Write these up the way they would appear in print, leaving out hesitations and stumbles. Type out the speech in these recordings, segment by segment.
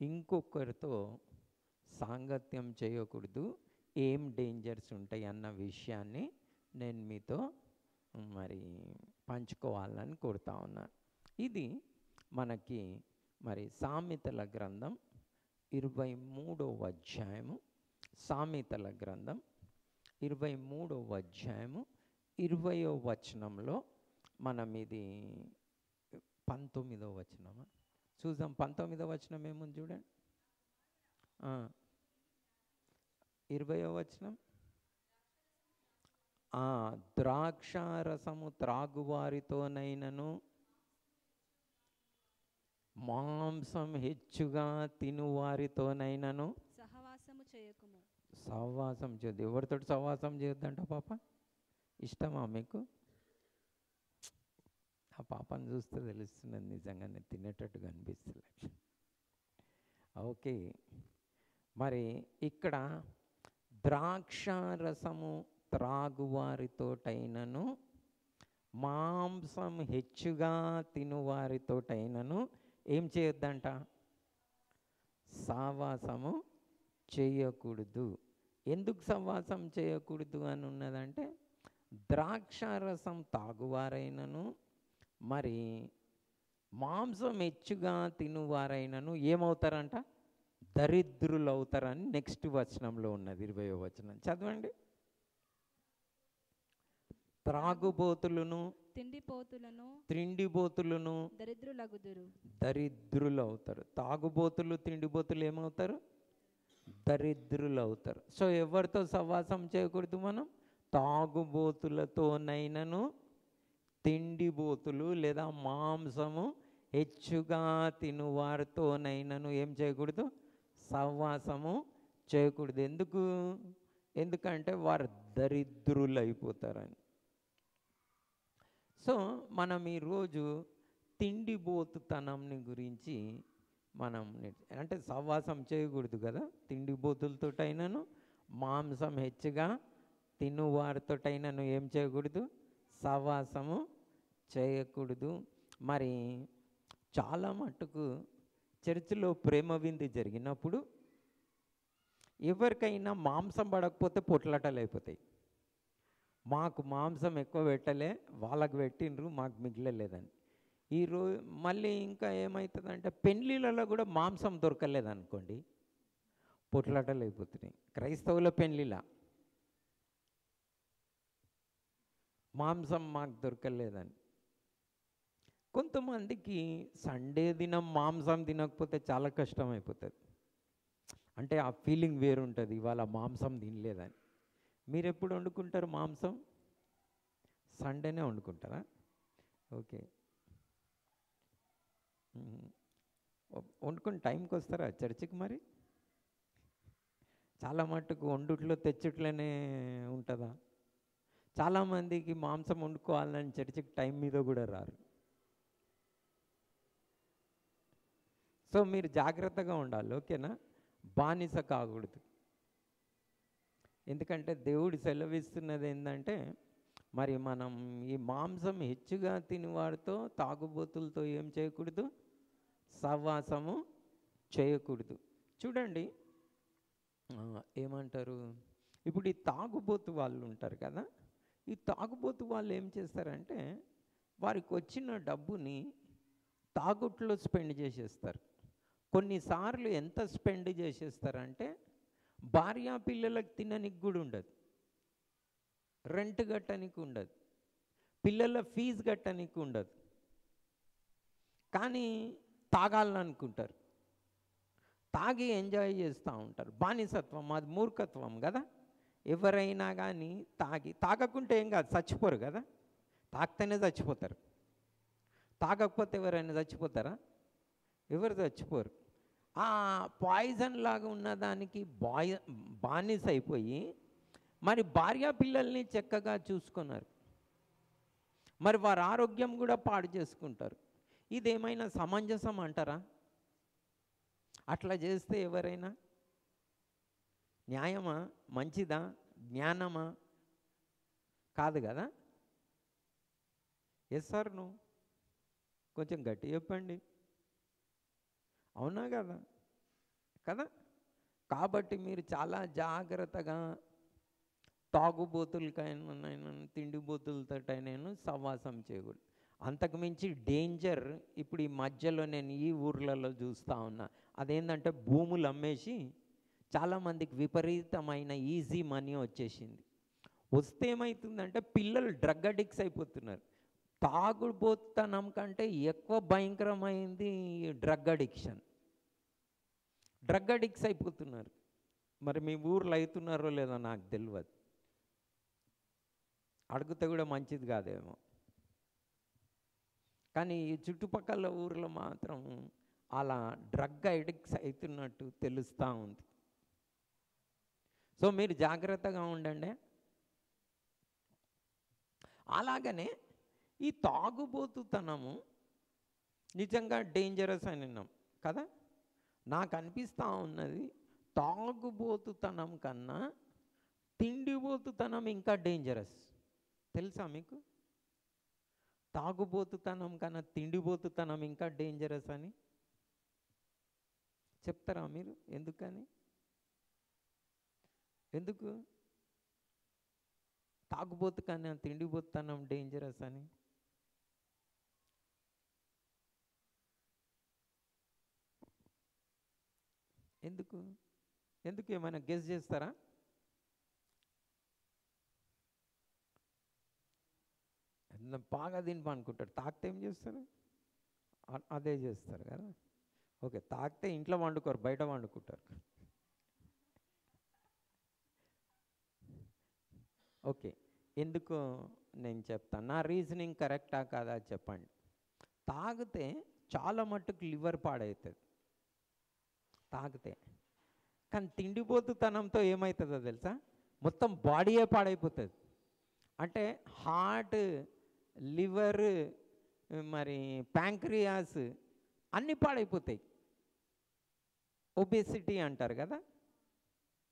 ఇంకొకరితో సాంగత్యం చేయకూడదు, ఏం డేంజర్స్ ఉంటాయి అన్న విషయాన్ని నేను మీతో మరి పంచుకోవాలని కోరుతా ఉన్నాను. ఇది మనకి మరి సామెతల గ్రంథం 23వ అధ్యాయము, సామెతల గ్రంథం 23వ అధ్యాయము 20వ వచనంలో మనం ఇది 19వ వచనమా చూద్దాం. 19వ వచనం ఏముంది చూడండి. 20వ వచనం, ద్రాక్షారసము త్రాగువారితోనైనను మాంసం హెచ్చుగా తినువారితోనైనను సహవాసము చేయకుము. సహవాసం చేయొద్దు. ఎవరితో సహవాసం చేయొద్దంట పాప? ఇష్టమా మీకు? ఆ పాపను చూస్తే తెలుస్తున్నది, నిజంగానే తినేటట్టుగా అనిపిస్తుంది. ఓకే, మరి ఇక్కడ ద్రాక్షారసము త్రాగువారితోటైనను మాంసం హెచ్చుగా తినువారితోటైనను ఏం చేయొద్దంట? సహవాసము చేయకూడదు. ఎందుకు సహవాసం చేయకూడదు అని ఉన్నదంటే, ద్రాక్షారసం తాగువారైనను మరి మాంసం హెచ్చుగా తినువారైనను ఏమవుతారంట? దరిద్రులు అవుతారని నెక్స్ట్ వచనంలో ఉన్నది, 20వ వచనం చదవండి. త్రాగుబోతులను తిండిబోతులను దరిద్రులు అవుతారు. తాగుబోతులు తిండిబోతులు ఏమవుతారు? దరిద్రులు అవుతారు. సో ఎవరితో సహవాసం చేయకూడదు మనం? తాగుబోతులతోనైనను తిండిబోతులు లేదా మాంసము హెచ్చుగా తినువారితోనైనను ఏం చేయకూడదు? సహవాసము చేయకూడదు. ఎందుకంటే వారు దరిద్రులు అయిపోతారని. సో మనం ఈరోజు తిండిబోతుతనంని గురించి మనం అంటే సహవాసం చేయకూడదు కదా. తిండిబోతులతోటైనను మాంసం హెచ్చుగా తినువారితోటైనను ఏం చేయకూడదు? సహవాసము చేయకూడదు. మరి చాలా మట్టుకు చర్చిలో ప్రేమ విందు జరిగినప్పుడు ఎవరికైనా మాంసం పడకపోతే పొట్లాటలు అయిపోతాయి. మాకు మాంసం ఎక్కువ పెట్టలే, వాళ్ళకు పెట్టిండ్రు, మాకు మిగిలలేదని. ఈరోజు మళ్ళీ ఇంకా ఏమవుతుందంటే, పెళ్ళిళ్ళలో కూడా మాంసం దొరకలేదనుకోండి, పొట్లాటలు అయిపోతున్నాయి. క్రైస్తవుల పెళ్ళిళ్ళ మాంసం మాకు దొరకలేదని. కొంతమందికి సండే దినం మాంసం తినకపోతే చాలా కష్టం అయిపోతుంది. అంటే ఆ ఫీలింగ్ వేరుంటుంది, ఇవాళ మాంసం తినలేదని. మీరు ఎప్పుడు వండుకుంటారు మాంసం? సండేనే వండుకుంటారా? ఓకే, వండుకుని టైంకి వస్తారా చర్చికి? మరి చాలా మట్టుకు వండుట్లో తెచ్చుట్లోనే ఉంటుందా? చాలామందికి మాంసం వండుకోవాలని చర్చికి టైం మీద కూడా రారు. సో మీరు జాగ్రత్తగా ఉండాలి, ఓకేనా? బానిస కాకూడదు. ఎందుకంటే దేవుడు సెలవిస్తున్నది ఏంటంటే, మరి మనం ఈ మాంసం హెచ్చుగా తినేవారితో తాగుబోతులతో ఏం చేయకూడదు? సహవాసము చేయకూడదు. చూడండి, ఏమంటారు, ఇప్పుడు ఈ తాగుబోతు వాళ్ళు ఉంటారు కదా, ఈ తాగుబోతు వాళ్ళు ఏం చేస్తారంటే, వారికి వచ్చిన డబ్బుని తాగుట్లో స్పెండ్ చేసేస్తారు. కొన్నిసార్లు ఎంత స్పెండ్ చేసేస్తారంటే, భార్యా పిల్లలకు తిననికి కూడా ఉండదు, రెంట్ కట్టనికి ఉండదు, పిల్లల ఫీజు కట్టనికి ఉండదు, కానీ తాగాలనుకుంటారు, తాగి ఎంజాయ్ చేస్తూ ఉంటారు. బానిసత్వం, అది మూర్ఖత్వం కదా. ఎవరైనా కానీ తాగకుంటే ఏం కాదు, చచ్చిపోరు కదా. తాగితేనే చచ్చిపోతారు, తాగకపోతే ఎవరైనా చచ్చిపోతారా? ఎవరు చచ్చిపోరు. ఆ పాయిజన్ లాగా ఉన్నదానికి బానిస అయిపోయి మరి భార్యా పిల్లల్ని చక్కగా చూసుకున్నారు, మరి వారి ఆరోగ్యం కూడా పాడు చేసుకుంటారు. ఇదేమైనా సమంజసం అంటారా? అట్లా చేస్తే ఎవరైనా న్యాయమా? మంచిదా? జ్ఞానమా? కాదు కదా. ఎస్ సార్, నువ్వు కొంచెం గట్టి చెప్పండి, అవునా కదా? కదా. కాబట్టి మీరు చాలా జాగ్రత్తగా తాగుబోతులకైనా తిండిబోతులతోటైనా సహవాసం చేయకూడదు. అంతకుమించి డేంజర్ ఇప్పుడు ఈ మధ్యలో నేను ఈ ఊర్లలో చూస్తూ ఉన్నా. అదేంటంటే భూములు అమ్మేసి చాలామందికి విపరీతమైన ఈజీ మనీ వచ్చేసింది. వస్తే ఏమవుతుందంటే పిల్లలు డ్రగ్ అడిక్ట్స్ అయిపోతున్నారు. తాగుబోతనం కంటే ఎక్కువ భయంకరమైంది డ్రగ్ అడిక్షన్. డ్రగ్ అడిక్ట్స్ అయిపోతున్నారు. మరి మీ ఊర్లో అవుతున్నారో లేదో నాకు తెలియదు, అడిగితే కూడా మంచిది కాదేమో. కానీ ఈ చుట్టుపక్కల ఊర్లో మాత్రం అలా డ్రగ్ అడిక్ట్స్ అవుతున్నట్టు తెలుస్తూ ఉంది. సో మీరు జాగ్రత్తగా ఉండండి. అలాగనే ఈ తాగుబోతుతనము నిజంగా డేంజరస్ అని విన్నాం కదా. నాకు అనిపిస్తూ ఉన్నది తాగుబోతుతనం కన్నా తిండిబోతుతనం ఇంకా డేంజరస్. తెలుసా మీకు? తాగుబోతుతనం కన్నా తిండిబోతుతనం ఇంకా డేంజరస్ అని చెప్తారా మీరు? ఎందుకని? ఎందుకు తాగుబోతు కన్నా తిండిబోతుతనం డేంజరస్ అని? ఎందుకు ఎందుకు ఏమైనా గెస్ చేస్తారా? బాగా తిని అనుకుంటాడు, తాగితే ఏం చేస్తారు? అదే చేస్తారు కదా. ఓకే, తాగితే ఇంట్లో వండుకోరు, బయట వండుకుంటారు. ఓకే, ఎందుకు నేను చెప్తాను. నా రీజనింగ్ కరెక్టా కాదా చెప్పండి. తాగితే చాలా మట్టుకు లివర్ పాడవుతుంది తాగితే. కానీ తిండిపోతుతనంతో ఏమవుతుందో తెలుసా? మొత్తం బాడీయే పాడైపోతుంది. అంటే హార్ట్, లివర్, మరి ప్యాంక్రియాస్ అన్నీ పాడైపోతాయి. ఒబేసిటీ అంటారు కదా.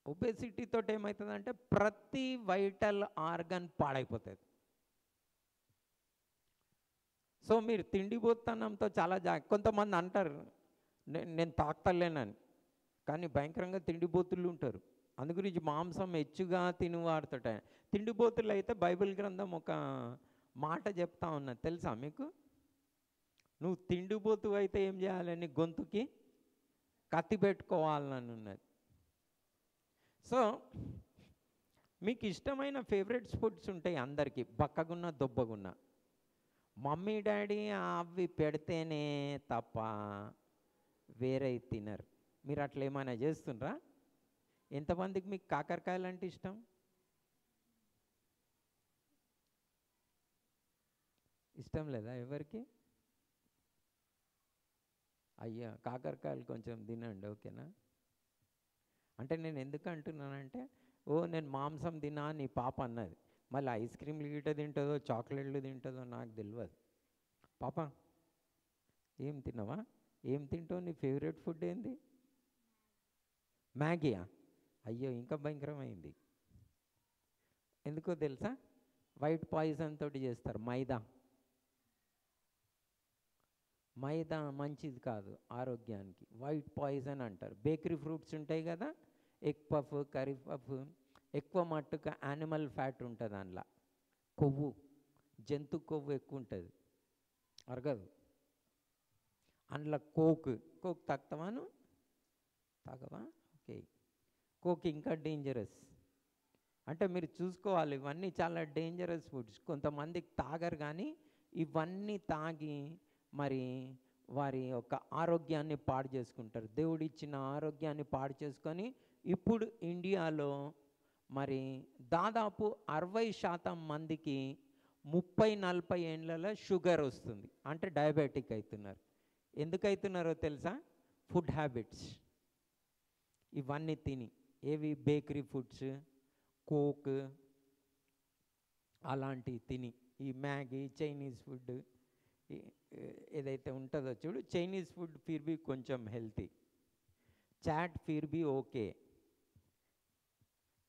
ఒబేసిటీతో ఏమవుతుందంటే ప్రతి వైటల్ ఆర్గన్ పాడైపోతుంది. సో మీరు తిండిపోతనంతో చాలా కొంతమంది అంటారు నేను తాగుతలేనని, కానీ భయంకరంగా తిండిపోతులు ఉంటారు. అందు గురించి మాంసం హెచ్చుగా తినివాడుతట. తిండిపోతులు అయితే బైబిల్ గ్రంథం ఒక మాట చెప్తా ఉన్నది తెలుసా మీకు? నువ్వు తిండిపోతు అయితే ఏం చేయాలని గొంతుకి కత్తి పెట్టుకోవాలని ఉన్నది. సో మీకు ఇష్టమైన ఫేవరెట్స్ ఫుడ్స్ ఉంటాయి అందరికీ, బక్కగున్న దొబ్బగున్న. మమ్మీ డాడీ అవి పెడితేనే తప్ప వేరే తినరు. మీరు అట్లా ఏమైనా చేస్తుండ్రా? ఎంతమందికి మీకు కాకరకాయలు అంటే ఇష్టం? ఇష్టం లేదా ఎవరికి? అయ్యా, కాకరకాయలు కొంచెం తినండి, ఓకేనా? అంటే నేను ఎందుకు అంటున్నానంటే, నేను మాంసం తినా నీ పాప అన్నది. మళ్ళీ ఐస్ క్రీమ్లు గిట్ట తింటుందో చాక్లెట్లు తింటుందో నాకు తెలియదు. పాప ఏం తిన్నావా? ఏం తింటావు? నీ ఫేవరెట్ ఫుడ్ ఏంది? మ్యాగీయా? అయ్యో, ఇంకా భయంకరమైంది. ఎందుకో తెలుసా? వైట్ పాయిజన్ తోటి చేస్తారు. మైదా మంచిది కాదు ఆరోగ్యానికి, వైట్ పాయిజన్ అంటారు. బేకరీ ఫ్రూట్స్ ఉంటాయి కదా, ఎగ్ పఫ్, కర్రీ పఫ్, ఎక్కువ మట్టుగా యానిమల్ ఫ్యాట్ ఉంటుంది అందులో. కొవ్వు, జంతు కొవ్వు ఎక్కువ ఉంటుంది, అరగదు. అందులో కోక్ తాగుతావాను? తాగవా? ఓకే, కోక్ ఇంకా డేంజరస్. అంటే మీరు చూసుకోవాలి, ఇవన్నీ చాలా డేంజరస్ ఫుడ్స్. కొంతమందికి తాగరు, కానీ ఇవన్నీ తాగి మరి వారి యొక్క ఆరోగ్యాన్ని పాడు చేసుకుంటారు. దేవుడిచ్చిన ఆరోగ్యాన్ని పాడు చేసుకొని ఇప్పుడు ఇండియాలో మరి దాదాపు 60% మందికి 30-40 ఏళ్ళలో షుగర్ వస్తుంది. అంటే డయాబెటిక్ అవుతున్నారు. ఎందుకు అవుతున్నారో తెలుసా? ఫుడ్ హ్యాబిట్స్ ఇవన్నీ తిని. ఏవి? బేకరీ ఫుడ్స్, కోక్ అలాంటివి తిని. ఈ మ్యాగీ, చైనీస్ ఫుడ్ ఏదైతే ఉంటుందో చూడు, చైనీస్ ఫుడ్ ఫిర్ బీ కొంచెం healthy, chat Phir be okay,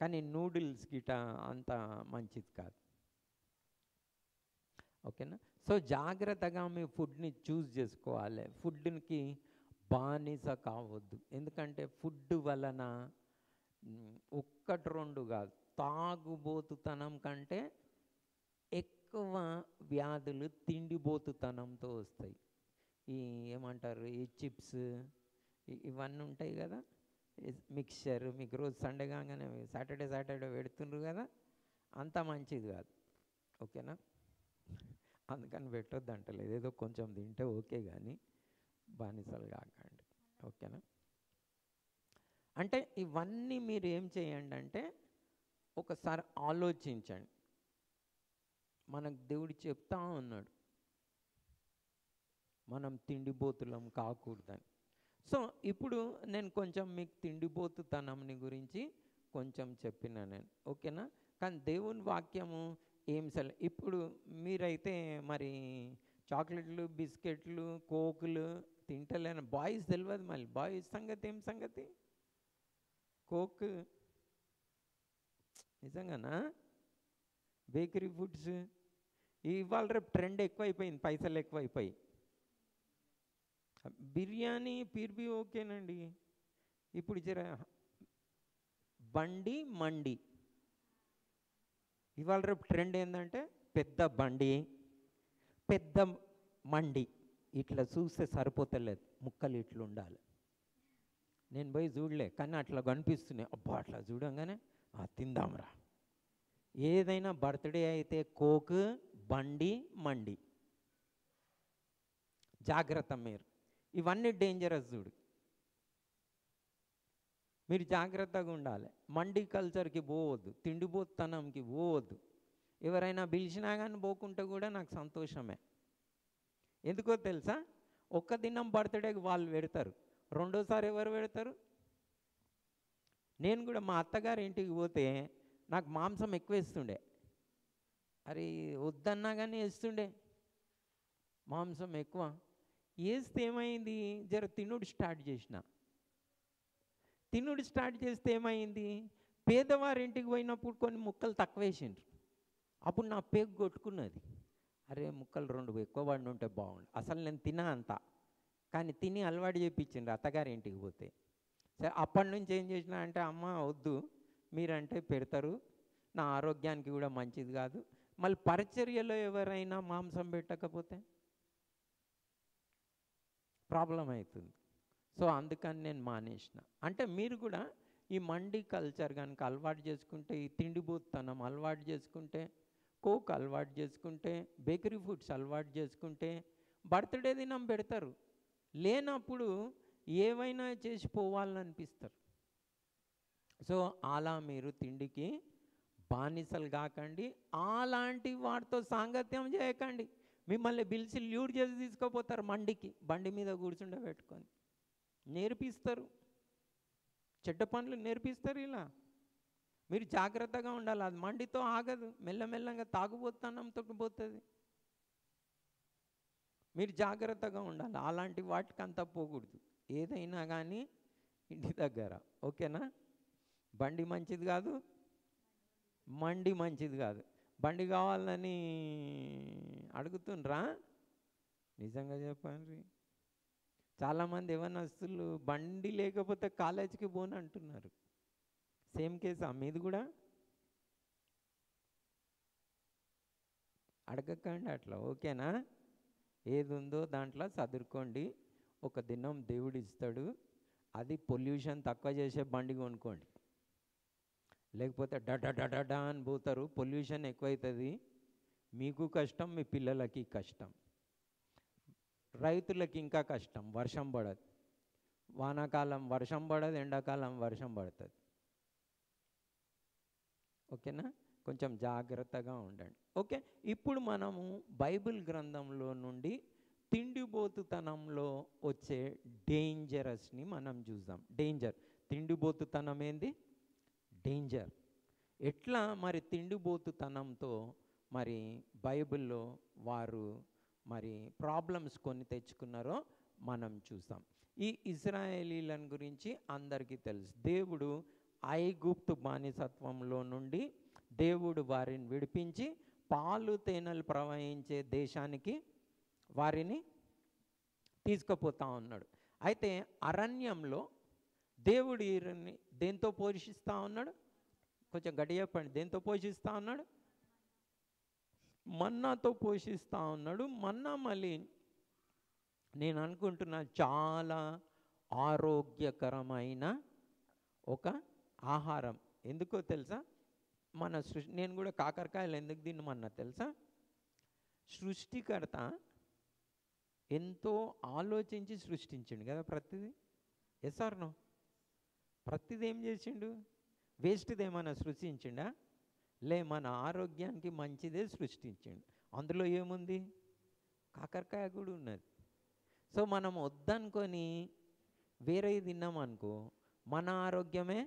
కానీ నూడిల్స్ గిట అంత మంచిది కాదు, ఓకేనా? సో జాగ్రత్తగా మీ ఫుడ్ని చూస్ చేసుకోవాలి. ఫుడ్కి బానిస కావద్దు. ఎందుకంటే ఫుడ్ వలన ఒక్కటి రెండు కాదు, తాగుబోతుతనం కంటే ఎక్కువ వ్యాధులు తిండిబోతుతనంతో వస్తాయి. ఈ ఏమంటారు, ఈ చిప్స్ ఇవన్నీ ఉంటాయి కదా, మిక్చర్, మీకు రోజు సండే కాగానే సాటర్డే పెడుతుండ్రు కదా, అంత మంచిది కాదు. ఓకేనా? అందుకని పెట్టొద్దు అంటలేదు, ఏదో కొంచెం తింటే ఓకే, కానీ బానిసలు కాకండి. ఓకేనా? అంటే ఇవన్నీ మీరు ఏం చేయండి అంటే ఒకసారి ఆలోచించండి. మనకు దేవుడు చెప్తా ఉన్నాడు మనం తిండిబోతులం కాకూడదని. సో ఇప్పుడు నేను కొంచెం మీకు తిండిబోతుతనంని గురించి కొంచెం చెప్పిన నేను. ఓకేనా? కానీ దేవుని వాక్యము ఇప్పుడు మీరైతే మరి చాక్లెట్లు, బిస్కెట్లు, కోకులు తింటలేని బాయ్స్ తెలియదు. మళ్ళీ బాయ్స్ సంగతి ఏం సంగతి? కోక్ నిజంగానా? బేకరీ ఫుడ్స్ ఇవాళ రేపు ట్రెండ్ ఎక్కువైపోయింది, పైసలు ఎక్కువైపోయి. బిర్యానీ పీర్బీ ఓకేనండి. ఇప్పుడు జర బండి మండి, ఇవాళ రేపు ట్రెండ్ ఏంటంటే పెద్ద బండి పెద్ద మండి. ఇట్లా చూస్తే సరిపోతలేదు, ముక్కలు ఇట్లా ఉండాలి. నేను పోయి చూడలే, కానీ అట్లా కనిపిస్తున్నాయి. అబ్బా అట్లా చూడంగానే తిందాంరా. ఏదైనా బర్త్డే అయితే కోక్, బండి, మండి. జాగ్రత్త మీరు, ఇవన్నీ డేంజరస్. చూడు, మీరు జాగ్రత్తగా ఉండాలి. మండి కల్చర్కి పోవద్దు, తిండిపోతనంకి పోవద్దు. ఎవరైనా పిలిచినా కానీ పోకుంటే కూడా నాకు సంతోషమే. ఎందుకో తెలుసా? ఒక్క దినం బర్త్డేకి వాళ్ళు పెడతారు, రెండోసారి ఎవరు పెడతారు? నేను కూడా మా అత్తగారి ఇంటికి పోతే నాకు మాంసం ఎక్కువ వేస్తుండే. అరే వద్దన్నా కానీ వేస్తుండే మాంసం ఎక్కువ. వేస్తే ఏమైంది, జర తినుడు స్టార్ట్ చేసిన. తినుడు స్టార్ట్ చేస్తే ఏమైంది, పేదవారింటికి పోయినప్పుడు కొన్ని ముక్కలు తక్కువ వేసిండ్రు. అప్పుడు నా పేగు కొట్టుకున్నది. అరే ముక్కలు రెండు ఎక్కువ పడి ఉంటే బాగుండు. అసలు నేను తినా అంత, కానీ తిని అలవాటు చేయించిండ్రు అత్తగారి ఇంటికి పోతే. సరే అప్పటి నుంచి ఏం చేసిన అంటే, అమ్మ వద్దు, మీరంటే పెడతారు, నా ఆరోగ్యానికి కూడా మంచిది కాదు. మళ్ళీ పరిచర్యలో ఎవరైనా మాంసం పెట్టకపోతే ప్రాబ్లం అవుతుంది. సో అందుకని నేను మానేసిన. అంటే మీరు కూడా ఈ మండి కల్చర్ కనుక అలవాటు చేసుకుంటే, ఈ తిండిబోతుతనం అలవాటు చేసుకుంటే, కోక్ అలవాటు చేసుకుంటే, బేకరీ ఫుడ్స్ అలవాటు చేసుకుంటే, బర్త్డే దినం పెడతారు, లేనప్పుడు ఏవైనా చేసి పోవాలనిపిస్తారు. సో అలా మీరు తిండికి బానిసలు కాకండి, అలాంటి వాటితో సాంగత్యం చేయకండి. మిమ్మల్ని పిలిచి ల్యూడ్ చేసి తీసుకుపోతారు మండికి, బండి మీద కూర్చుండే పెట్టుకొని నేర్పిస్తారు, చెడ్డ పనులు నేర్పిస్తారు. ఇలా మీరు జాగ్రత్తగా ఉండాలి. అది మండితో ఆగదు, మెల్లమెల్లగా తాగుబోతనంతో పోతుంది. మీరు జాగ్రత్తగా ఉండాలి, అలాంటి వాటికి అంతా పోకూడదు. ఏదైనా కానీ ఇంటి దగ్గర. ఓకేనా? బండి మంచిది కాదు, మండి మంచిది కాదు. బండి కావాలని అడుగుతుండ్రా? నిజంగా చెప్పండి, చాలామంది యవ్వనస్తులు బండి లేకపోతే కాలేజీకి పోను అంటున్నారు. సేమ్ కేసా మీది కూడా? అడగకండి అట్లా. ఓకేనా? ఏది ఉందో దాంట్లో చదువుకోండి. ఒక దినం దేవుడు ఇస్తాడు, అది పొల్యూషన్ తక్కువ చేసే బండి కొనుక్కోండి. లేకపోతే డడా అని పోతారు, పొల్యూషన్ ఎక్కువవుతుంది, మీకు కష్టం, మీ పిల్లలకి కష్టం, రైతులకి ఇంకా కష్టం. వర్షం పడదు, వానాకాలం వర్షం పడదు, ఎండాకాలం వర్షం పడుతుంది. ఓకేనా? కొంచెం జాగ్రత్తగా ఉండండి. ఓకే, ఇప్పుడు మనము బైబిల్ గ్రంథంలో నుండి తిండిబోతుతనంలో వచ్చే డేంజరస్ని మనం చూద్దాం. డేంజర్, తిండిబోతుతనం ఏంది? డేంజర్. ఎట్లా మరి తిండిబోతుతనంతో మరి బైబిల్లో వారు మరి ప్రాబ్లమ్స్ కొన్ని తెచ్చుకున్నారో మనం చూస్తాం. ఈ ఇశ్రాయేలీలను గురించి అందరికీ తెలుసు. దేవుడు ఐగుప్తు బానిసత్వంలో నుండి దేవుడు వారిని విడిపించి పాలు తేనెలు ప్రవహించే దేశానికి వారిని తీసుకుపోతా ఉన్నాడు. అయితే అరణ్యంలో దేవుడు వీరిని దేంతో పోషిస్తూ ఉన్నాడు? కొంచెం గట్టిగా చెప్పండి. దేంతో పోషిస్తూ ఉన్నాడు? మన్నాతో పోషిస్తూ ఉన్నాడు. మన్నా మళ్ళీ నేను అనుకుంటున్నా చాలా ఆరోగ్యకరమైన ఒక ఆహారం. ఎందుకో తెలుసా? మన నేను కూడా కాకరకాయలు ఎందుకు తినమన్నా తెలుసా? సృష్టికర్త ఎంతో ఆలోచించి సృష్టించిండు కదా ప్రతిదీ. Yes or no? ప్రతిదీ ఏం చేసిండు? వేస్ట్ది ఏమైనా సృష్టించిండా? లే, మన ఆరోగ్యానికి మంచిదే సృష్టించిండు. అందులో ఏముంది? కాకరకాయ కూడా ఉన్నది. సో మనం వద్దనుకొని వేరే తిన్నామనుకో మన ఆరోగ్యమే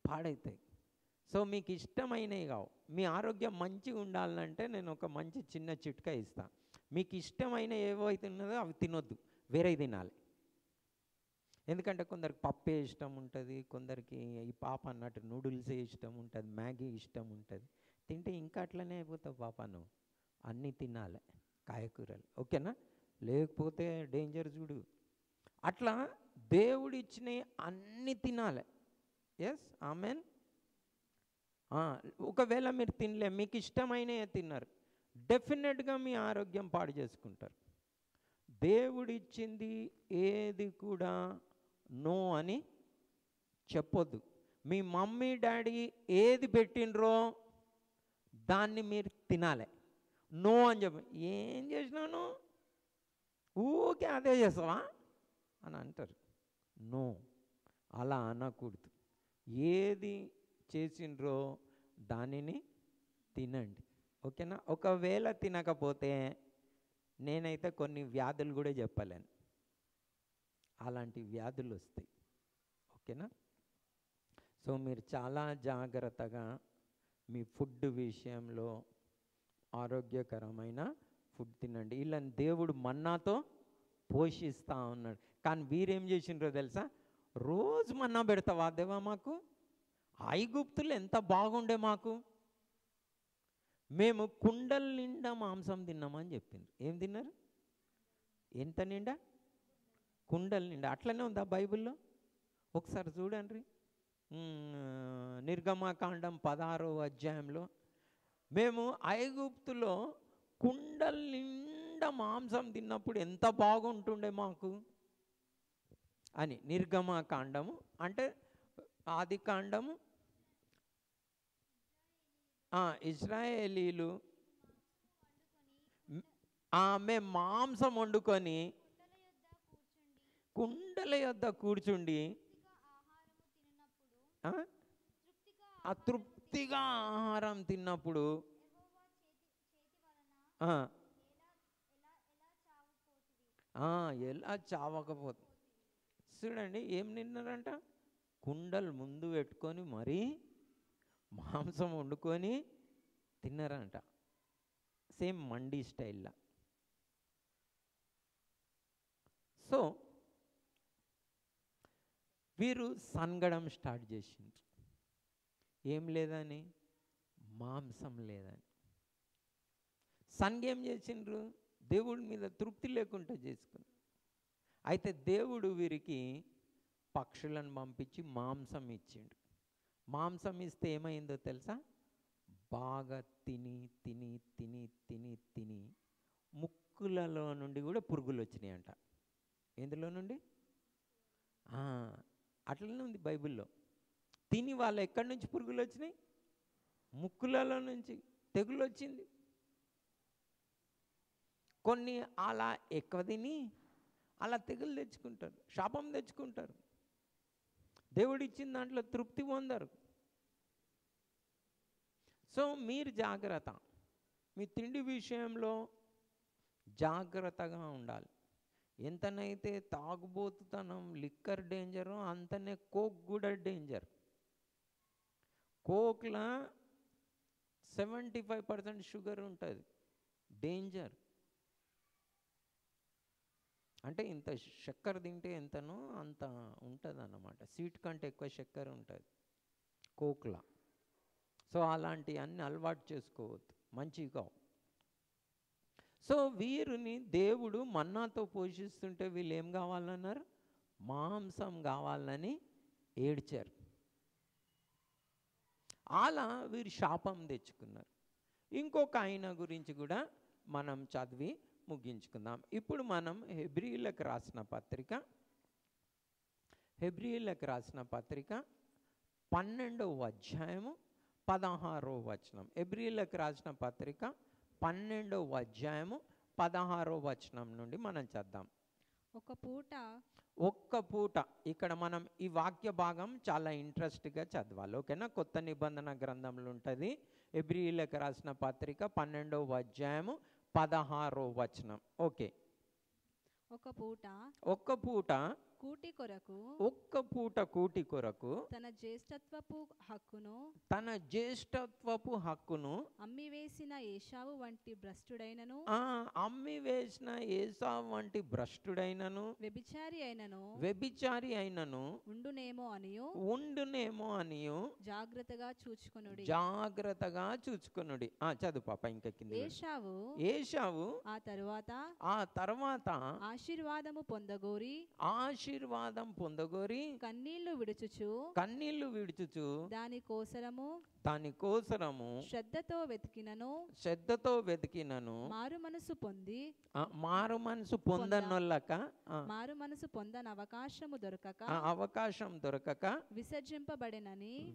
పాడవుతాయి. సో మీకు ఇష్టమైనవి కావు. మీ ఆరోగ్యం మంచిగా ఉండాలంటే నేను ఒక మంచి చిన్న చిట్కా ఇస్తాను. మీకు ఇష్టమైన ఏవైతే ఉన్నదో అవి తినొద్దు, వేరే తినాలి. ఎందుకంటే కొందరికి పప్పే ఇష్టం ఉంటుంది, కొందరికి ఈ పాప అన్నట్టు నూడిల్సే ఇష్టం ఉంటుంది, మ్యాగీ ఇష్టం ఉంటుంది. తింటే ఇంకా అట్లనే అయిపోతావు పాప. నువ్వు అన్నీ తినాలి, కాయకూరలు, ఓకేనా? లేకపోతే డేంజర్ చూడు. అట్లా దేవుడిచ్చినవి అన్నీ తినాలి. Yes, amen. ఒకవేళ మీరు తినలే, మీకు ఇష్టమైనవి తిన్నారు, డెఫినెట్గా మీ ఆరోగ్యం పాడు చేసుకుంటారు. దేవుడిచ్చింది ఏది కూడా నో అని చెప్పొద్దు. మీ మమ్మీ డాడీ ఏది పెట్టినరో దాన్ని మీరు తినాలి. నో అని చెప్పి ఏం చేసినాను ఊకే అదే చేస్తావా అని అంటారు. నో, అలా అనకూడదు. ఏది చేసిండ్రో దానిని తినండి, ఓకేనా? ఒకవేళ తినకపోతే నేనైతే కొన్ని వ్యాధులు కూడా చెప్పలేను. అలాంటి వ్యాధులు వస్తాయి, ఓకేనా? సో మీరు చాలా జాగ్రత్తగా మీ ఫుడ్ విషయంలో ఆరోగ్యకరమైన ఫుడ్ తినండి. వీళ్ళని దేవుడు మన్నాతో పోషిస్తూ ఉన్నాడు. కానీ వీరేం చేసిండ్రో తెలుసా? రోజు మన్నా పెడతావా దేవా మాకు? ఐగుప్తులు ఎంత బాగుండే మాకు, మేము కుండల నిండా మాంసం తిన్నామని చెప్పిండ్రు. ఏం తిన్నారు? ఎంత నిండా? కుండల నిండా. అట్లనే ఉందా బైబిల్లో? ఒకసారి చూడండి. నిర్గమకాండం 16వ అధ్యాయంలో మేము ఐగుప్తులో కుండల నిండా మాంసం తిన్నప్పుడు ఎంత బాగుంటుండే మాకు అని. నిర్గమకాండము అంటే ఆది కాండము. ఇశ్రాయేలీలు మేము మాంసం వండుకొని కుండల యొద్ద కూర్చుండి తృప్తిగా ఆహారం తిన్నప్పుడు ఎలా చావకపోతే. చూడండి ఏం తిన్నారంట? కుండలు ముందు పెట్టుకొని మరీ మాంసం వండుకొని తిన్నారంట, సేమ్ మండీ స్టైల్లా. సో వీరు సనగడం స్టార్ట్ చేసిండ్రు. ఏం లేదని? మాంసం లేదని. సన్గేం చేసిండ్రు? దేవుడి మీద తృప్తి లేకుండా చేసుకుని. అయితే దేవుడు వీరికి పక్షులను పంపించి మాంసం ఇచ్చిండు. మాంసం ఇస్తే ఏమైందో తెలుసా? బాగా తిని తిని తిని తిని తిని ముక్కులలో నుండి కూడా పురుగులు వచ్చినాయంట. ఎందులో నుండి? అట్లనే ఉంది బైబిల్లో. తిని వాళ్ళు ఎక్కడి నుంచి పురుగులు వచ్చినాయి? ముక్కులలో నుంచి తెగులు వచ్చింది. కొన్ని అలా ఎక్కువ తిని అలా తెగులు తెచ్చుకుంటారు, శాపం తెచ్చుకుంటారు. దేవుడు ఇచ్చిన దాంట్లో తృప్తి పొందరు. సో మీరు జాగ్రత్త, మీ తిండి విషయంలో జాగ్రత్తగా ఉండాలి. ఎంతనైతే తాగుబోతుతనం లిక్కర్ డేంజరో అంతనే కోక్ కూడా డేంజర్. కోక్లో 75% షుగర్ ఉంటుంది, డేంజర్. అంటే ఇంత చక్కెర తింటే ఎంతనో అంత ఉంటుంది అన్నమాట. స్వీట్ కంటే ఎక్కువ చక్కెర ఉంటుంది కోక్లా. సో అలాంటివన్నీ అలవాటు చేసుకోవద్దు, మంచివి కావు. సో వీరిని దేవుడు మన్నాతో పోషిస్తుంటే వీళ్ళు ఏం కావాలన్నారు? మాంసం కావాలని ఏడ్చారు. అలా వీరు శాపం తెచ్చుకున్నారు. ఇంకొక ఆయన గురించి కూడా మనం చదివి ముగించుకుందాం. ఇప్పుడు మనం హెబ్రీయులకు రాసిన పత్రిక 12వ అధ్యాయము 16వ వచనం. హెబ్రీయులకు రాసిన పత్రిక 12వ అధ్యాయము 16వ వచనం నుండి మనం చద్దాం. ఒక్క పూట ఇక్కడ మనం ఈ వాక్య భాగం చాలా ఇంట్రెస్ట్గా చదవాలి. ఓకేనా? కొత్త నిబంధన గ్రంథంలో ఉంటుంది. హెబ్రీయులకు రాసిన పత్రిక 12వ అధ్యాయము 16వ వచనం. ఓకే. ఒక్క పూట కూటి కొరకు తన జ్యేష్ఠత్వపు హక్కును అమ్మివేసిన ఏశావు వంటి భ్రష్టుడైనను వ్యభిచారి అయినను ఉండునేమో అనియు జాగ్రత్తగా చూచుకొనుడి. చదువు పాప ఇంకా కింద. ఏశావు ఆ తరువాత ఆశీర్వాదం పొందగోరి కన్నీళ్లు విడుచుచు దాని కోసరము శ్రద్ధతో వెతికినను మారు మనసు పొందని అవకాశం దొరకక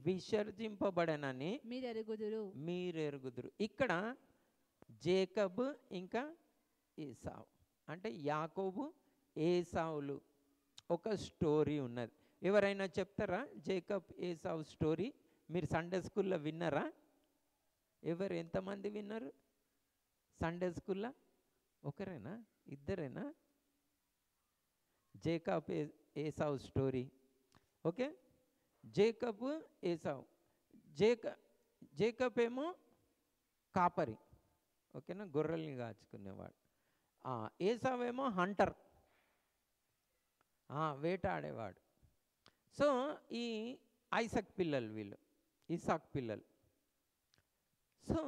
విసర్జింపబడెనని మీరెరుగుదురు. ఇక్కడ జేకబ్ ఇంకా ఏసావు అంటే యాకోబు ఏసావులు ఒక స్టోరీ ఉన్నది. ఎవరైనా చెప్తారా జేకబ్ ఏసావు స్టోరీ? మీరు సండే స్కూల్లో విన్నారా? ఎంతమంది విన్నారు సండే స్కూల్లో? ఒకరేనా? ఇద్దరేనా? Jacob Esau story. Okay. Jacob Esau. Jacob ఏమో కాపరి, ఓకేనా, గొర్రెల్ని కాచుకునేవాడు. ఏసావేమో హంటర్, వేటాడేవాడు. సో ఈ ఐసాక్ పిల్లలు. సో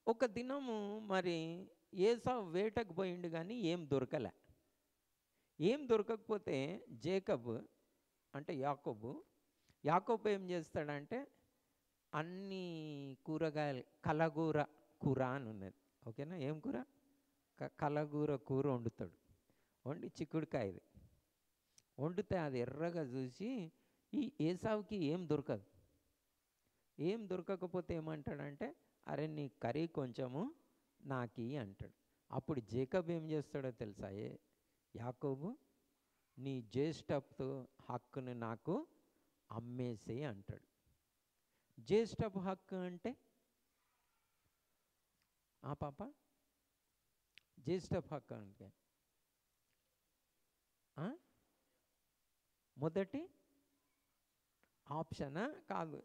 ఒక దినము మరి ఏసావు వేటకు పోయిండు కానీ ఏం దొరకకపోతే జేకబ్ అంటే యాకోబు ఏం చేస్తాడంటే అన్ని కూరగాయలు కూర అని ఉన్నది. ఓకేనా? ఏం కూర? కూర వండుతాడు. వండి చిక్కుడుకాయది వండితే అది ఎర్రగా చూసి ఈ ఏసావుకి ఏం దొరకకపోతే ఏమంటాడంటే, అరే నీ కర్రీ కొంచెము నాకి అంటాడు. అప్పుడు జేకబ్ ఏం చేస్తాడో తెలుసా? యాకోబు నీ జ్యేష్ఠపు హక్కును నాకు అమ్మేసే అంటాడు. జ్యేష్ఠపు హక్కు అంటే పాప జ్యేష్ఠపు హక్కు అంటే మొదటి ఆప్షనా? కాదు.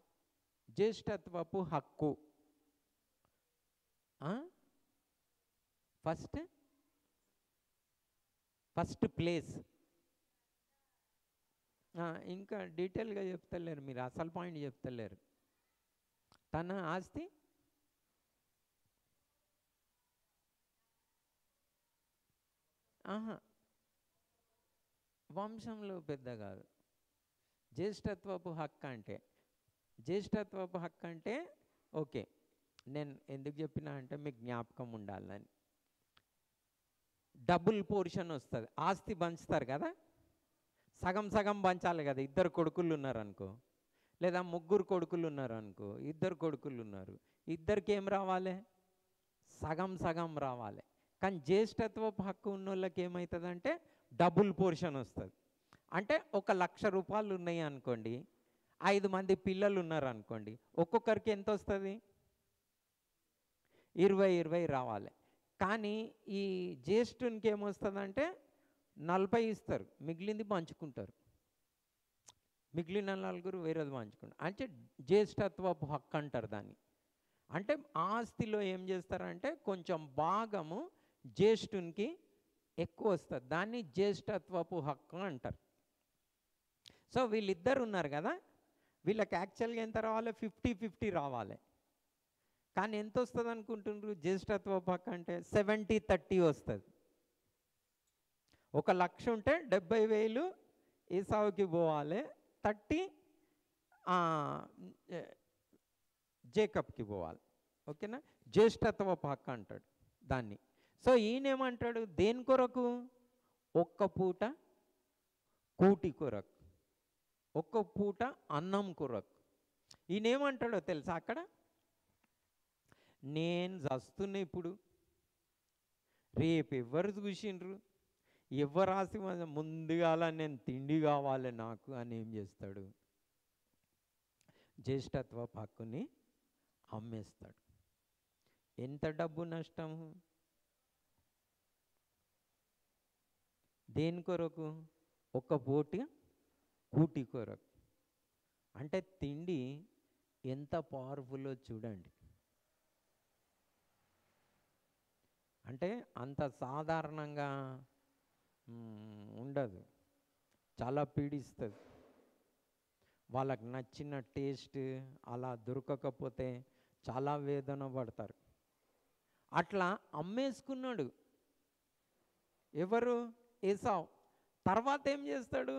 జ్యేష్ఠత్వపు హక్కు ఫస్ట్ ప్లేస్. ఇంకా డీటెయిల్గా చెప్తలేరు మీరు, అసలు పాయింట్ చెప్తలేరు. తన ఆస్తి వంశంలో పెద్ద కాదు. జ్యేష్ఠత్వపు హక్కు అంటే ఓకే, నేను ఎందుకు చెప్పినా అంటే మీకు జ్ఞాపకం ఉండాలని. డబుల్ పోర్షన్ వస్తుంది. ఆస్తి పంచుతారు కదా, సగం సగం పంచాలి కదా. 2 కొడుకులు ఉన్నారనుకో, లేదా 3 కొడుకులు ఉన్నారనుకో, 2 కొడుకులు ఉన్నారు, ఇద్దరికి ఏం రావాలి? సగం సగం రావాలి. కానీ జ్యేష్ఠత్వపు హక్కు ఉన్న వాళ్ళకి ఏమవుతుందంటే డబుల్ పోర్షన్ వస్తుంది. అంటే 1,00,000 రూపాయలు ఉన్నాయి అనుకోండి, 5 మంది పిల్లలు ఉన్నారు అనుకోండి, ఒక్కొక్కరికి ఎంత వస్తుంది? 20 రావాలి. కానీ ఈ జ్యేష్ఠునికి ఏమొస్తుందంటే 40 ఇస్తారు, మిగిలింది పంచుకుంటారు. మిగిలిన 4 వేరేది పంచుకుంటారు. అంటే జ్యేష్ఠత్వపు హక్కు అంటారు దాన్ని. అంటే ఆస్తిలో ఏం చేస్తారంటే కొంచెం భాగము జ్యేష్ఠునికి ఎక్కువ వస్తుంది. దాన్ని జ్యేష్ఠత్వపు హక్కు అంటారు. సో వీళ్ళిద్దరు ఉన్నారు కదా, వీళ్ళకి యాక్చువల్గా ఎంత రావాలి? 50-50 రావాలి. కానీ ఎంత వస్తుంది అనుకుంటున్నారు? జ్యేష్ఠత్వపు హక్కు అంటే 70-30 వస్తుంది. 1,00,000 ఉంటే 70,000 ఏసావుకి పోవాలి, 30 జేకబ్కి పోవాలి. ఓకేనా, జ్యేష్ఠత్వ హక్కు అంటాడు దాన్ని. సో ఈయనేమంటాడు, దేని కొరకు? ఒక్క పూట కూటి కొరకు, ఒక్క పూట అన్నం కొరకు. ఈయనేమంటాడో తెలుసా అక్కడ, నేను చస్తున్నా ఇప్పుడు, రేపు ఎవరు చూసిండ్రు, ఎవరు రాసి ముందుగాల నేను తిండి కావాలి నాకు అని ఏం చేస్తాడు, జ్యేష్ఠత్వ హక్కుని అమ్మేస్తాడు. ఎంత డబ్బు నష్టము? దేని కొరకు? ఒక పూట కూటి కొరకు. అంటే తిండి ఎంత పవర్ఫుల్లో చూడండి. అంటే అంత సాధారణంగా ఉండదు, చాలా పీడిస్తుంది. వాళ్ళకి నచ్చిన టేస్ట్ అలా దొరకకపోతే చాలా వేదన పడతారు. అట్లా అమ్మేసుకున్నాడు ఎవరు? ఏసావు. తర్వాత ఏం చేస్తాడు?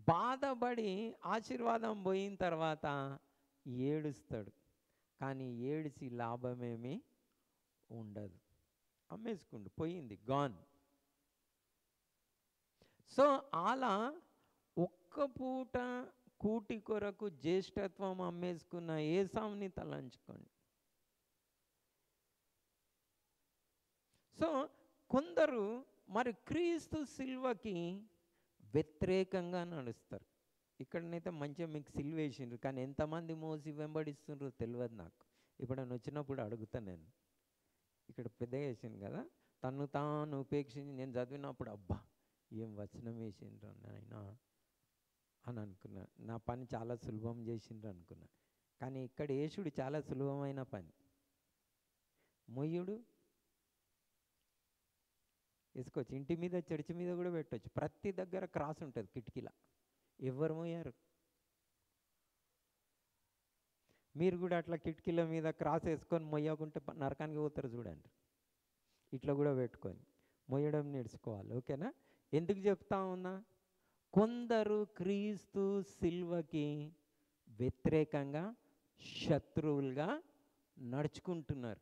బాధపడి ఆశీర్వాదం పోయిన తర్వాత ఏడుస్తాడు. కానీ ఏడిసి లాభమేమీ ఉండదు, అమ్మేసుకుండు, పోయింది, గాన్. సో అలా ఒక్క పూట కూటి కొరకు జ్యేష్ఠత్వం అమ్మేసుకున్న ఏసావుని తలంచుకోండి. సో కొందరు మరి క్రీస్తు సిల్వకి వ్యతిరేకంగా నడుస్తారు. ఇక్కడనైతే మంచిగా మీకు సిల్వ వేసిండ్రు, కానీ ఎంతమంది మోసి వెంబడిస్తుండ్రో తెలియదు నాకు. ఇప్పుడు నేను వచ్చినప్పుడు అడుగుతా, నేను ఇక్కడ పెద్దగా వేసింది కదా, తను తాను ఉపేక్షించి నేను చదివినప్పుడు అబ్బా ఏం వచనం వేసిండ్రు నాయన అని అనుకున్నా. నా పని చాలా సులభం చేసిండ్రు అనుకున్నా. కానీ ఇక్కడ యేసుడు చాలా సులభమైన పని. మొయ్యుడు వేసుకోవచ్చు, ఇంటి మీద చర్చి మీద కూడా పెట్టవచ్చు, ప్రతి దగ్గర క్రాస్ ఉంటుంది కిటికీలా, ఎవరు మోయారు? మీరు కూడా అట్లా కిటికీల మీద క్రాస్ వేసుకొని మొయ్యకుంటే నరకానికి పోతారు చూడండి. ఇట్లా కూడా పెట్టుకొని మొయ్యడం నేర్చుకోవాలి. ఓకేనా? ఎందుకు చెప్తా ఉన్నా, కొందరు క్రీస్తు సిల్వకి వ్యతిరేకంగా శత్రువులుగా నడుచుకుంటున్నారు.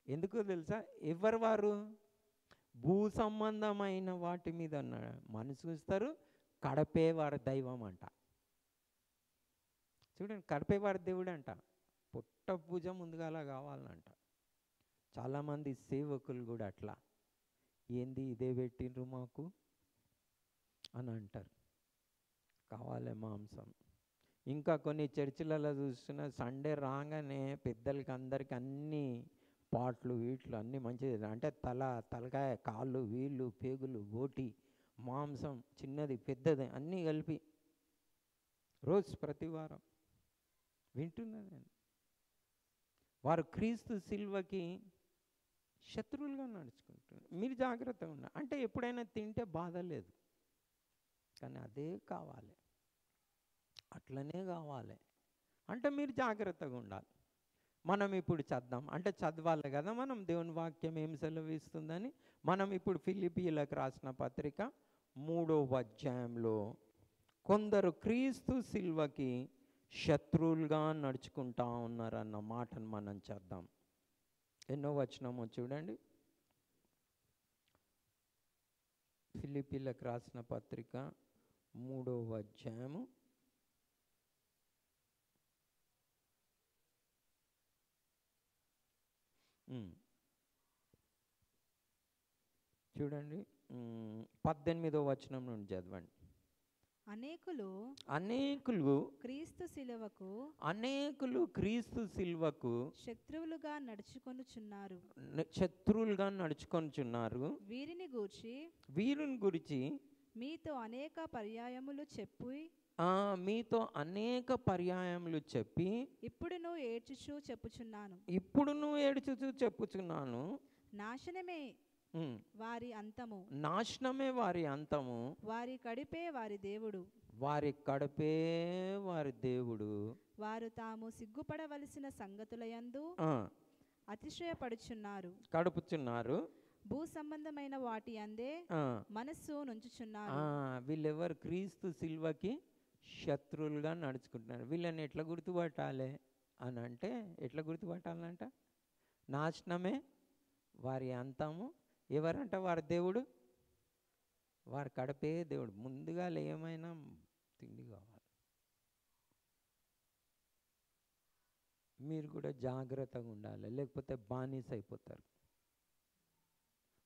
ఎందుకో తెలుసా? ఎవరు వారు? భూ సంబంధమైన వాటి మీద మనసు ఉంచుతారు, కడపేవారి దైవం అంట. చూడండి, కడపేవారి దేవుడు అంట, పుట్ట పూజ ముందుగాల కావాలంట. చాలామంది సేవకులు కూడా అట్లా, ఏంది ఇదే పెట్టిండ్రు మాకు అని అంటారు, కావాలి మాంసం. ఇంకా కొన్ని చర్చిలలో చూస్తున్న సండే రాగానే పెద్దలకి అందరికి అన్నీ పాట్లు వీట్లు అన్నీ మంచిది, అంటే తలకాయ, కాళ్ళు, వీళ్ళు, పేగులు, బోటి, మాంసం, చిన్నది పెద్దది అన్నీ కలిపి రోజు ప్రతి వారం వింటున్నా నేను. వారు క్రీస్తు సిల్వకి శత్రువులుగా నడుచుకుంటున్నారు. మీరు జాగ్రత్తగా ఉన్నారు. అంటే ఎప్పుడైనా తింటే బాధ లేదు, కానీ అదే కావాలి, అట్లనే కావాలి అంటే మీరు జాగ్రత్తగా ఉండాలి. మనం ఇప్పుడు చద్దాం, అంటే చదవాలి కదా మనం, దేవుని వాక్యం ఏం సెలవిస్తుందని. మనం ఇప్పుడు ఫిలిప్పీయులకు రాసిన పత్రిక 3వ అధ్యాయంలో కొందరు క్రీస్తు సిల్వకి శత్రువులుగా నడుచుకుంటా ఉన్నారన్న మాటను మనం చేద్దాం. ఎన్నో వచనమో చూడండి, ఫిలిప్పీయులకు రాసిన పత్రిక 3వ అధ్యాయము 18వ వచనం నుండి చదవండి. అనేకులు క్రీస్తు సిలువకు శత్రువులుగా నడుచుకొనుచున్నారు. వీరిని గూర్చి మీతో అనేక పర్యాయములు చెప్పి ఇప్పుడు నువ్వు ఏడ్చుచూ చెప్పుచున్నాను, నాశనమే వారి అంతము, వారి కడుపే వారి దేవుడు, వారు తాము సిగ్గుపడవలసిన సంగతులయందు అతిశయపడుచున్నారు. భూ సంబంధమైన వాటి అందే ఆ, మనస్సు నుంచుచున్నారు. వీళ్ళెవరు క్రీస్తు సిల్వకి శత్రువులుగా నడుచుకుంటున్నారు. వీళ్ళని ఎట్లా గుర్తుపట్టాలి అని అంటే, ఎట్లా గుర్తుపట్టాలంట? నాశనమే వారి అంతము. ఎవరంట? వారి దేవుడు, వారి కడపే దేవుడు. ముందుగా ఏమైనా తిండి కావాలి. మీరు కూడా జాగ్రత్తగా ఉండాలి, లేకపోతే బానిస అయిపోతారు.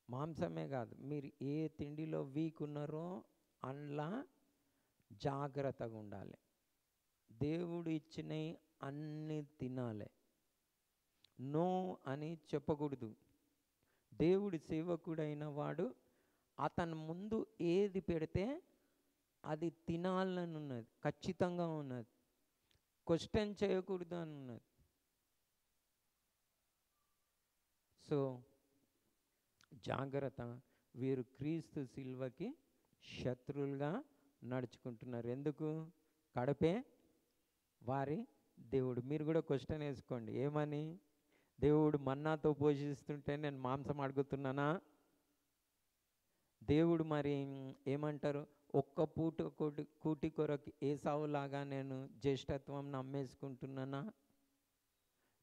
మాంసమే కాదు, మీరు ఏ తిండిలో వీక్ ఉన్నారో అందులో జాగ్రత్తగా ఉండాలి. దేవుడు ఇచ్చినవి అన్నీ తినాలి, నో అని చెప్పకూడదు. దేవుడి సేవకుడైన వాడు అతని ముందు ఏది పెడితే అది తినాలని ఉన్నది, ఖచ్చితంగా ఉన్నది. క్వశ్చన్ చేయకూడదు అని ఉన్నది. సో జాగ్రత్త, వీరు క్రీస్తు సిల్వకి శత్రువులుగా నడుచుకుంటున్నారు. ఎందుకు? కడపే వారి దేవుడు. మీరు కూడా క్వశ్చన్ వేసుకోండి, ఏమని? దేవుడు మన్నాతో పోషిస్తుంటే నేను మాంసం అడుగుతున్నానా? దేవుడు మరి ఏమంటారు? ఒక్క పూట కూటి కొరకు ఏసావులాగా నేను జ్యేష్ఠత్వం నమ్మేసుకుంటున్నానా?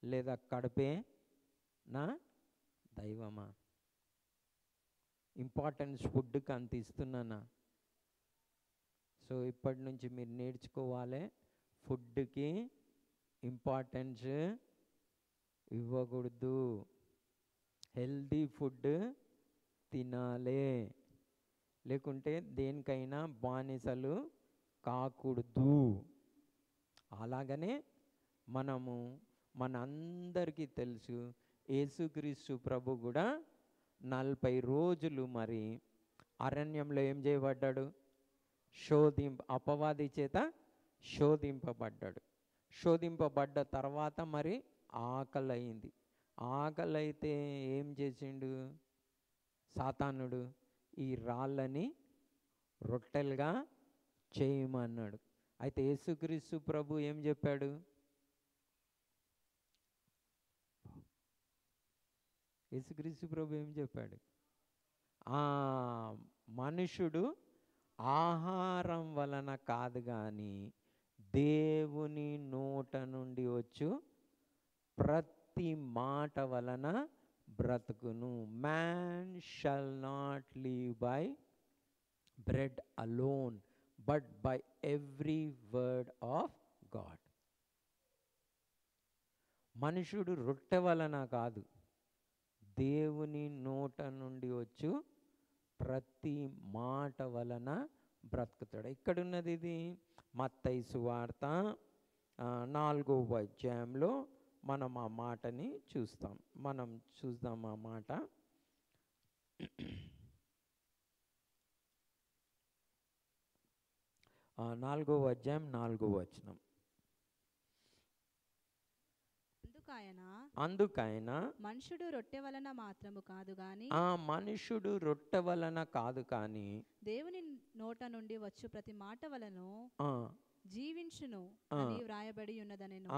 లేదా కడపే నా దైవమా? ఇంపార్టెన్స్ ఫుడ్కి అంత ఇస్తున్నానా? సో ఇప్పటి నుంచి మీరు నేర్చుకోవాలి, ఫుడ్కి ఇంపార్టెన్స్ ఇవ్వకూడదు. హెల్దీ ఫుడ్ తినాలి, లేకుంటే దేనికైనా బానిసలు కాకూడదు. అలాగనే మనము, మనందరికీ తెలుసు, యేసుక్రీస్తు ప్రభు కూడా 40 రోజులు మరి అరణ్యంలో ఏం చేయబడ్డాడు? అపవాది చేత శోధింపబడ్డాడు. శోధింపబడ్డ తర్వాత మరి ఆకలి అయింది. ఆకలి అయితే ఏం చేసిండు సాతానుడు? ఈ రాళ్ళని రొట్టెలుగా చేయమన్నాడు. అయితే యేసుక్రీస్తు ప్రభు ఏం చెప్పాడు? యేసుక్రీస్తు ప్రభు ఏం చెప్పాడు? మనుషుడు ఆహారం వలన కాదు కానీ దేవుని నోట నుండి వచ్చు ప్రతి మాట వలన బ్రతుకును. Man shall not live by bread alone but by every word of God. మనుషుడు రొట్టె వలన కాదు, దేవుని నోట నుండి వచ్చు ప్రతి మాట వలన బ్రతుకుతాడు. ఎక్కడున్నది ఇది? మత్తయి సువార్త 4వ అధ్యాయంలో మనం ఆ మాటని చూస్తాం. మనం చూద్దాం ఆ మాట. 4వ అధ్యాయం 4వ వచనం. అందుకైనా మనుషుడు రొట్టె వలన మాత్రము కాదు గాని, మనుషుడు రొట్టె వలన కాదు కానీ దేవుని నోట నుండి వచ్చు ప్రతి మాట వలన జీవించును అని వ్రాయబడి ఉన్నదనెను.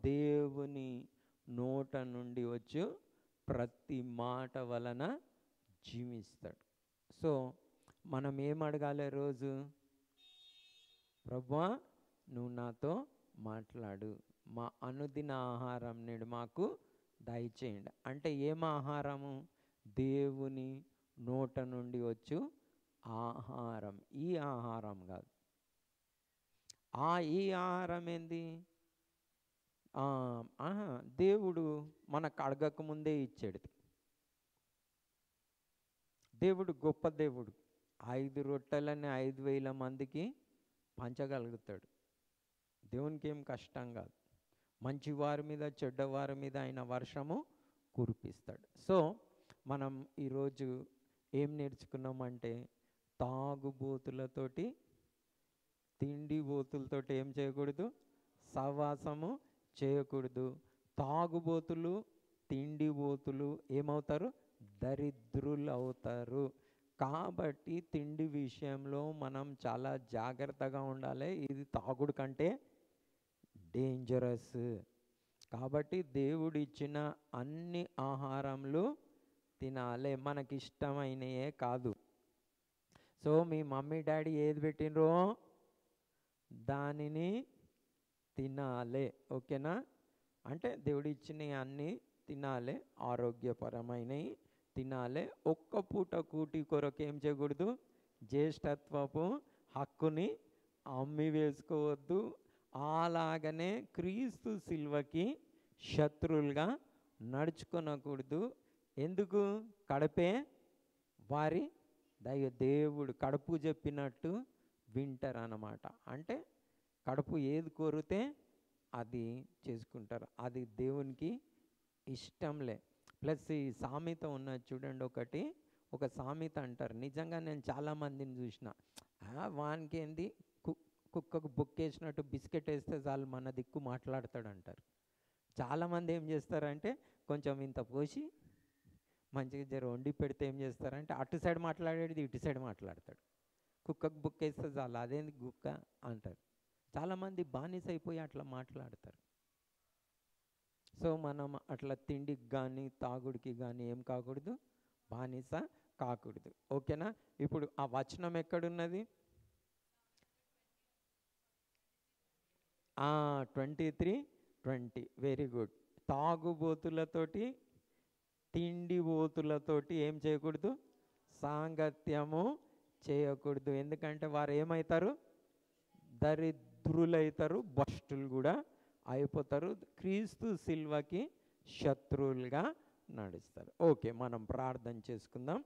దేవుని నోట నుండి వచ్చు ప్రతి మాట వలన జీవిస్తాడు. సో మనం ఏం అడగాలి రోజు? ప్రభువా, నువ్వు నాతో మాట్లాడు, మా అనుదిన ఆహారం నేడు మాకు దయచేయండి. అంటే ఏం ఆహారము? దేవుని నోట నుండి వచ్చు ఆహారం. ఈ ఆహారం కాదు. ఈ ఆహారం ఏంది? దేవుడు మనకు అడగక ముందే ఇచ్చాడు. దేవుడు గొప్ప దేవుడు. 5 రొట్టెలని 5,000 మందికి పంచగలుగుతాడు. దేవునికి ఏం కష్టం కాదు. మంచివారి మీద చెడ్డవారి మీద ఆయన వర్షము కురిపిస్తాడు. సో మనం ఈరోజు ఏం నేర్చుకున్నామంటే, తాగుబోతులతోటి, తిండిబోతులతోటి ఏం చేయకూడదు? సహవాసము చేయకూడదు. తాగుబోతులు, తిండిబోతులు ఏమవుతారు? దరిద్రులు అవుతారు. కాబట్టి తిండి విషయంలో మనం చాలా జాగ్రత్తగా ఉండాలి. ఇది తాగుడు కంటే డేంజరస్. కాబట్టి దేవుడు ఇచ్చిన అన్ని ఆహారంలో తినాలి, మనకి ఇష్టమైనయే కాదు. సో మీ మమ్మీ డాడీ ఏది పెట్టినరో దానిని తినాలి, ఓకేనా? అంటే దేవుడు ఇచ్చినవి అన్నీ తినాలి, ఆరోగ్యపరమైనవి తినాలి. ఒక్క పూట కూటి కొరకు ఏం చేయకూడదు, జ్యేష్ఠత్వపు హక్కుని అమ్మి వేసుకోవద్దు. అలాగనే క్రీస్తు శిల్వకి శత్రువులుగా నడుచుకొనకూడదు. ఎందుకు? కడపే వారి దేవుడు కడుపు చెప్పినట్టు వింటారు అన్నమాట. అంటే కడుపు ఏది కోరితే అది చేసుకుంటారు, అది దేవునికి ఇష్టంలే. ప్లస్ ఈ సామెత ఉన్నది చూడండి, ఒక సామెత అంటారు. నిజంగా నేను చాలామందిని చూసిన, వానికి ఏంది కుక్కకు బొక్కేసినట్టు బిస్కెట్ వేస్తే చాలు మన దిక్కు మాట్లాడతాడు అంటారు. చాలామంది ఏం చేస్తారంటే కొంచెం ఇంత పోసి మంచిగా జర వండి పెడితే ఏం చేస్తారంటే అటు సైడ్ మాట్లాడేది ఇటు సైడ్ మాట్లాడతాడు. కుక్కకు బొక్కేస్తే చాలు అదేంది కుక్క అంటారు. చాలామంది బానిస అయిపోయి అట్లా మాట్లాడతారు. సో మనం అట్లా తిండికి కానీ తాగుడికి కానీ ఏం కాకూడదు, బానిస కాకూడదు, ఓకేనా? ఇప్పుడు ఆ వచనం ఎక్కడున్నది? 23:20. Very good. తాగుబోతులతోటి తిండిబోతులతోటి ఏం చేయకూడదు, సాంగత్యము చేయకూడదు. ఎందుకంటే వారు ఏమవుతారు, దరిద్రులైతారు, భ్రష్టులు కూడా అయిపోతారు, క్రీస్తు శిల్వకి శత్రువులుగా నడుస్తారు. ఓకే, మనం ప్రార్థన చేసుకుందాం.